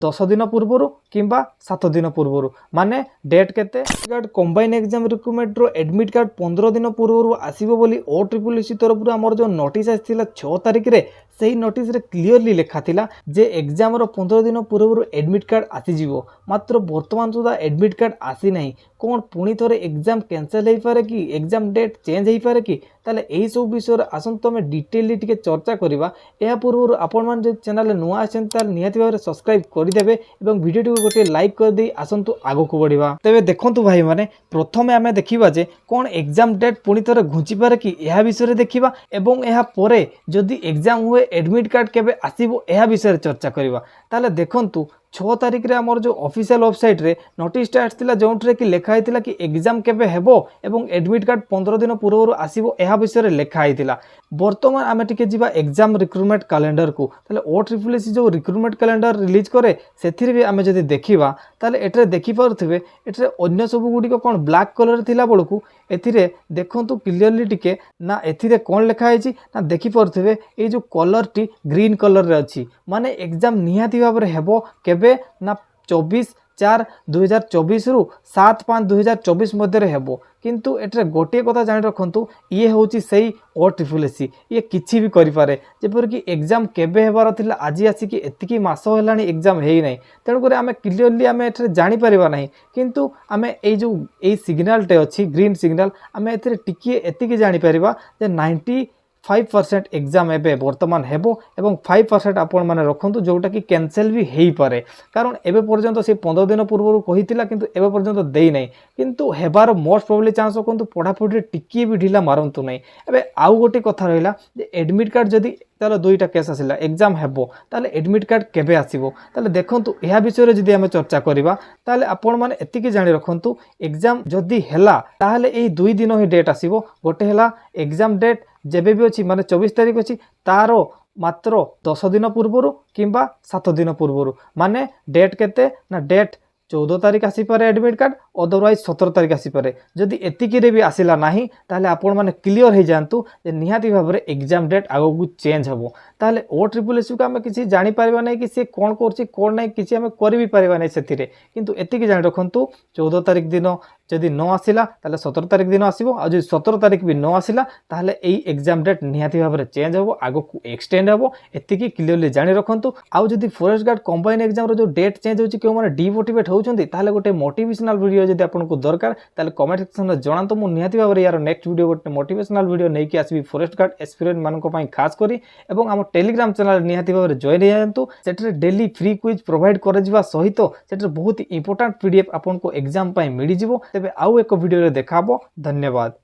10 दिन पूर्व किंबा 7 दिन पूर्व माने डेट केते कंबाइन एग्जाम रिक्रुटमेंट रो एडमिट कार्ड 15 दिन पूर्व आसीबो बोली OSSC तरफ हमर जो नोटिस आसीला 6 तारिख रे सही नोटिस रे क्लियरली लिखा थिला जे एग्जाम रो 15 दिन पूर्व एडमिट कार्ड आसी जीवो मात्र वर्तमान सुधा एडमिट कार्ड आसी नहीं कौन पुणी थोड़े एग्जाम कैंसल हो पारे कि एग्जाम डेट चेंज हो पारे कि ताले यही सब विषय आसतु आम डिटेली टिके चर्चा करवा या पूर्व आपण मान जो चैनल नुआ आछन ताल निहाती भाव सब्सक्राइब करदेवे और वीडियो टी गोटे लाइक कर दे आसतु आगो को बढ़िबा। तेबे देखंतु भाई माने प्रथमे आमे देखिबा जे कोन एग्जाम डेट पुणी थोड़े घुंची पारे कि यह विषय देखिबा एवं यह परे जदि एग्जाम हुए एडमिट कार्ड केबे आसीबो यह विषय चर्चा करवा। ताले देखंतु 6 तारिख रे हमर जो ऑफिशियल वेबसाइट रे नोटिस आसला जोंठरे कि लिखा हैतिला कि एग्जाम केबे हेबो एवं एडमिट कार्ड 15 दिन पूर्व आसीबो एहा विषय रे लिखा हैतिला। वर्तमान आमे टिके जिबा एग्जाम रिक्रुटमेंट कैलेंडर को ताले OSSC जो रिक्रुटमेंट कैलेंडर रिलीज करे सेथिरे भी आमे जदि देखिबा ताले एटरे देखि पारुथिबे एटरे अन्य सब गुडी को कोन ब्लैक कलर थिला बळकू एथिरे देखंतु क्लियरली टिके ना एथिरे कोन लिखा हैछि ना देखि पारुथिबे ए जो कलर टी ग्रीन कलर रे अछि माने एग्जाम निहाती भाव रे हेबो केबे ना 24/4/2024 रु 7/5/2024 मध्य हेबो किंतु एटरे गोटे कथा जानि रखंतु ये होची सही OSSC ये किछि भी करि पारे जेपर कि एग्जाम केबे हेबार थिला आजि आसी कि एतिकी मास हेलानी एग्जाम हेई नै तेणु करे आमे क्लियरली आमे एटरे जानि परिबा नै किंतु आमे ए जो ए सिग्नल टे अछि ग्रीन सिग्नल आमे एतरे टिके एतिकी जानि परिबा जे 95% एग्जाम एबे वर्तमान हेबो एवं 5% आपण माने रखंतु जोटा कि कैंसिल भी हेई पारे कारण एबे पर्यंत से 15 दिन पूर्व कहितिला किंतु एबे पर्यंत देई नै किंतु हेबार मोस्ट प्रोबेबली चांस रखंतु पढ़ापढ़ी टिकी भी ढिला मारंतु नै। एबे आउ गोटे कथा रहिला जे एडमिट कार्ड जदी ताले दुईटा केस आसिला एग्जाम हेबो ताले एडमिट कार्ड केबे आसीबो ताले देखंतु एहा विषय रे जदी हमें चर्चा करिबा ताले आपण माने एतिकी जानि रखंतु एग्जाम जदी हेला ताले एई 2 दिन ही डेट आसीबो गोटे हेला एग्जाम डेट जेबे भी अछि माने 24 तारिख अछि तारो मात्र 10 दिन पूर्व किंबा 7 दिन पूर्व माने डेट केते ना डेट 14 तारिख आसी पारे एडमिट कार्ड अदरवाइज 17 तारिख आसी पारे जदि एतिकी रे भी आसिला नाही ताले आपण माने क्लियर हे जानतु जे निहाती भाबरे एग्जाम डेट आगो को चेंज हबो ताले OSSC को हमें किसी जानि पारिबा नै कि से कोन करछि कोन नै किछि हमें करि भी पारिबा नै सेथिरे किंतु एतिकी जानि रखंतु 14 तारिख दिन जदि न आसिला ताले 17 तारिख दिन आसीबो आ जदि 17 तारिख भी न आसिला ताले एई एग्जाम डेट निहाती भाबरे चेंज हबो आगो को एक्सटेंड हबो एतिकी क्लियरली जानि रखंतु। आ जदि फॉरेस्ट गार्ड कंबाइन एग्जाम रो जो डेट चेंज होछि केउ माने डिमोटिवेट होउछन्ती ताले गोटे मोटिवेशनल वीडियो जदि आपनको दरकार ताले कमेंट सेक्शन रे जणांतो मु निहाती भाबरे यार नेक्स्ट वीडियो गोटे मोटिवेशनल वीडियो नै कि आसीबी फॉरेस्ट गार्ड एस्पिरेंट मानको पई खास करी एवं हम टेलीग्राम चैनल निहाती भाबरे जॉइन हेयंतु सेटरे डेली फ्री क्विज प्रोवाइड करे जिवा सहित सेटरे बहुत इंपोर्टेंट PDF आपनको एग्जाम पई मिली जिवो तेबे आउ एक वीडियो रे देखाबो। धन्यवाद।